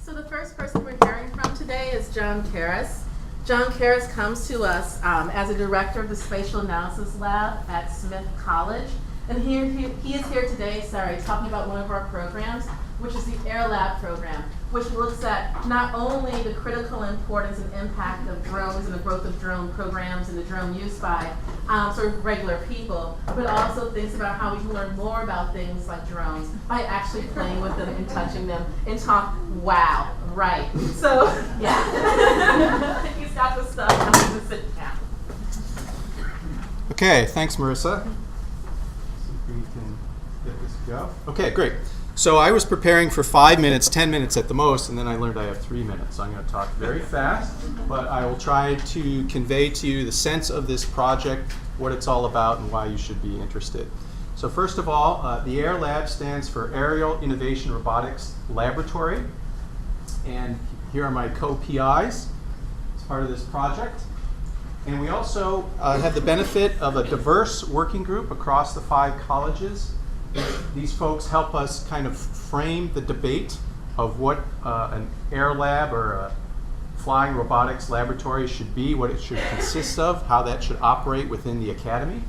So the first person we're hearing from today is Jon Caris. Jon Caris comes to us as a director of the Spatial Analysis Lab at Smith College. And he is here today, talking about one of our programs, which is the AIRLab program, which looks at not only the critical importance and impact of drones and the growth of drone programs and the drone use by sort of regular people, but also thinks about how we can learn more about things like drones by actually playing with them and touching them and talk, wow, right. So, yeah. He's got the stuff, I'm going to sit down. Okay, thanks, Marissa. See if we can get this to go. Okay, great. So I was preparing for 5 minutes, 10 minutes at the most, and then I learned I have 3 minutes. So I'm going to talk very fast, but I will try to convey to you the sense of this project, what it's all about, and why you should be interested. So first of all, the AIRLab stands for Aerial Innovation Robotics Laboratory. And here are my co-PIs as part of this project. And we also have the benefit of a diverse working group across the 5 colleges. These folks help us kind of frame the debate of what an air lab or a flying robotics laboratory should be, what it should consist of, how that should operate within the academy.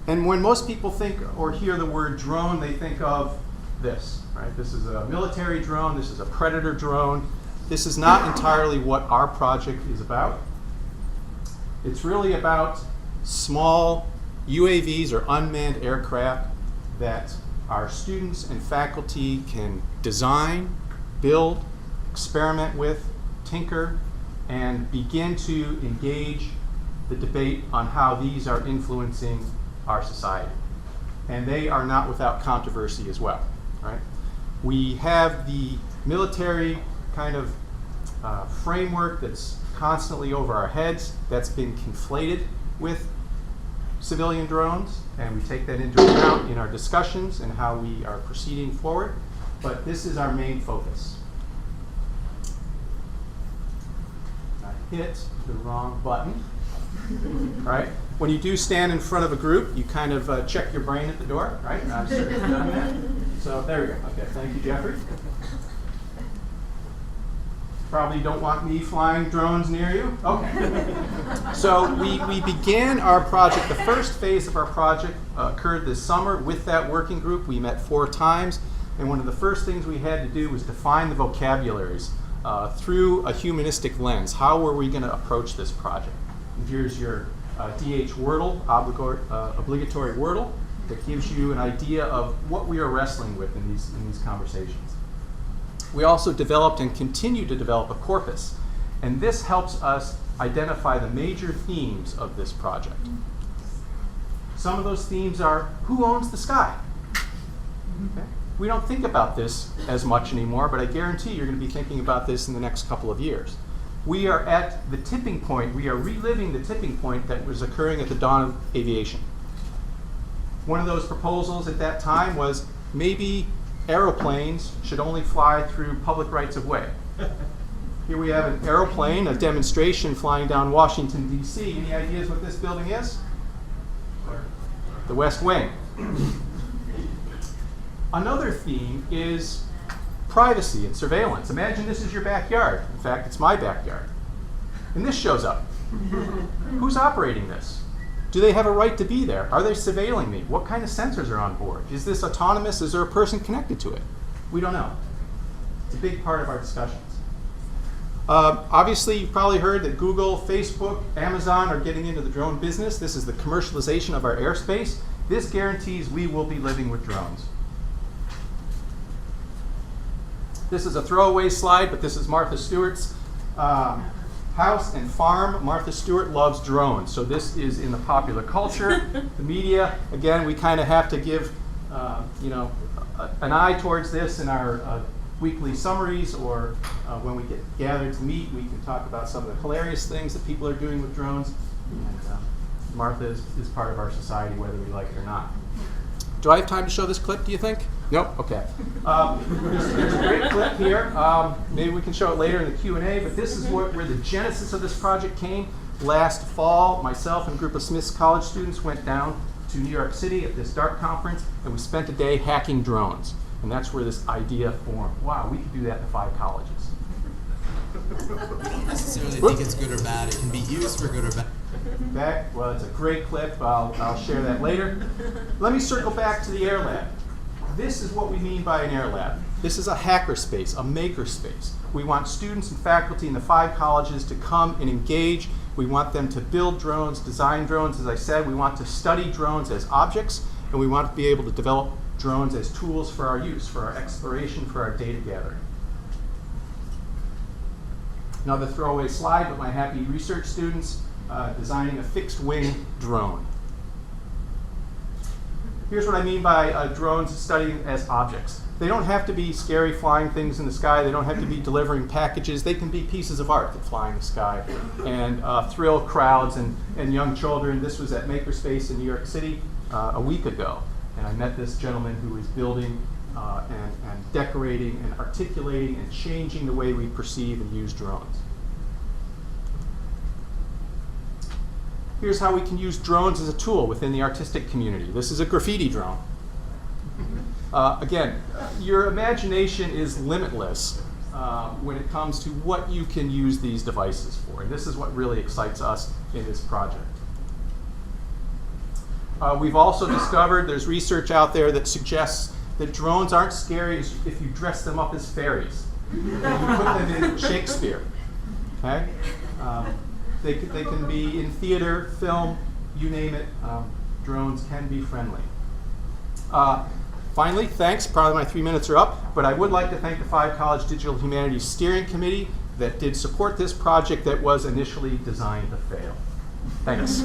And when most people think or hear the word drone, they think of this, right? This is a military drone, this is a predator drone. This is not entirely what our project is about. It's really about small UAVs or unmanned aircraft that our students and faculty can design, build, experiment with, tinker, and begin to engage the debate on how these are influencing our society. And they are not without controversy as well, right? We have the military kind of framework that's constantly over our heads that's been conflated with civilian drones, and we take that into account in our discussions and how we are proceeding forward. But this is our main focus. I hit the wrong button. Right? When you do stand in front of a group, you kind of check your brain at the door, right? I'm certain you've done that. So there we go. Okay, thank you, Jeffrey. Probably don't want me flying drones near you. Okay. So we began our project. The first phase of our project occurred this summer with that working group. We met 4 times, and one of the first things we had to do was define the vocabularies through a humanistic lens. How were we going to approach this project? And here's your DH Wordle, obligatory Wordle, that gives you an idea of what we are wrestling with in these conversations. We also developed and continue to develop a corpus, and this helps us identify the major themes of this project. Some of those themes are, who owns the sky? Okay. We don't think about this as much anymore, but I guarantee you're going to be thinking about this in the next couple of years. We are at the tipping point, we are reliving the tipping point that was occurring at the dawn of aviation. One of those proposals at that time was maybe aeroplanes should only fly through public rights of way. Here we have an aeroplane, a demonstration flying down Washington, D.C. Any ideas what this building is? The West Wing. Another theme is privacy and surveillance. Imagine this is your backyard. In fact, it's my backyard. And this shows up. Who's operating this? Do they have a right to be there? Are they surveilling me? What kind of sensors are on board? Is this autonomous? Is there a person connected to it? We don't know. It's a big part of our discussions. Obviously, you've probably heard that Google, Facebook, Amazon are getting into the drone business. This is the commercialization of our airspace. This guarantees we will be living with drones. This is a throwaway slide, but this is Martha Stewart's house and farm. Martha Stewart loves drones, so this is in the popular culture, the media. Again, we kind of have to give an eye towards this in our weekly summaries, or when we get gathered to meet, we can talk about some of the hilarious things that people are doing with drones. And Martha is part of our society, whether we like it or not. Do I have time to show this clip, do you think? Nope? Okay. There's a great clip here. Maybe we can show it later in the Q&A, but this is where the genesis of this project came. Last fall, myself and a group of Smith College students went down to New York City at this DART conference, and we spent a day hacking drones. And that's where this idea formed. Wow, we could do that in 5 colleges. I don't necessarily think it's good or bad. It can be used for good or bad. Well, it's a great clip. I'll share that later. Let me circle back to the AIRLab. This is what we mean by an AIRLab. This is a hacker space, a maker space. We want students and faculty in the 5 colleges to come and engage. We want them to build drones, design drones. As I said, we want to study drones as objects, and we want to be able to develop drones as tools for our use, for our exploration, for our data gathering. Another throwaway slide with my happy research students designing a fixed-wing drone. Here's what I mean by drones studying as objects. They don't have to be scary flying things in the sky. They don't have to be delivering packages. They can be pieces of art that fly in the sky and thrill crowds and young children. This was at Makerspace in New York City a week ago. And I met this gentleman who is building and decorating and articulating and changing the way we perceive and use drones. Here's how we can use drones as a tool within the artistic community. This is a graffiti drone. Again, your imagination is limitless when it comes to what you can use these devices for. And this is what really excites us in this project. We've also discovered there's research out there that suggests that drones aren't scary if you dress them up as fairies. And you put them in Shakespeare. Okay? They can be in theater, film, you name it. Drones can be friendly. Finally, thanks. Probably my 3 minutes are up, but I would like to thank the Five College Digital Humanities Steering Committee that did support this project that was initially designed to fail. Thanks.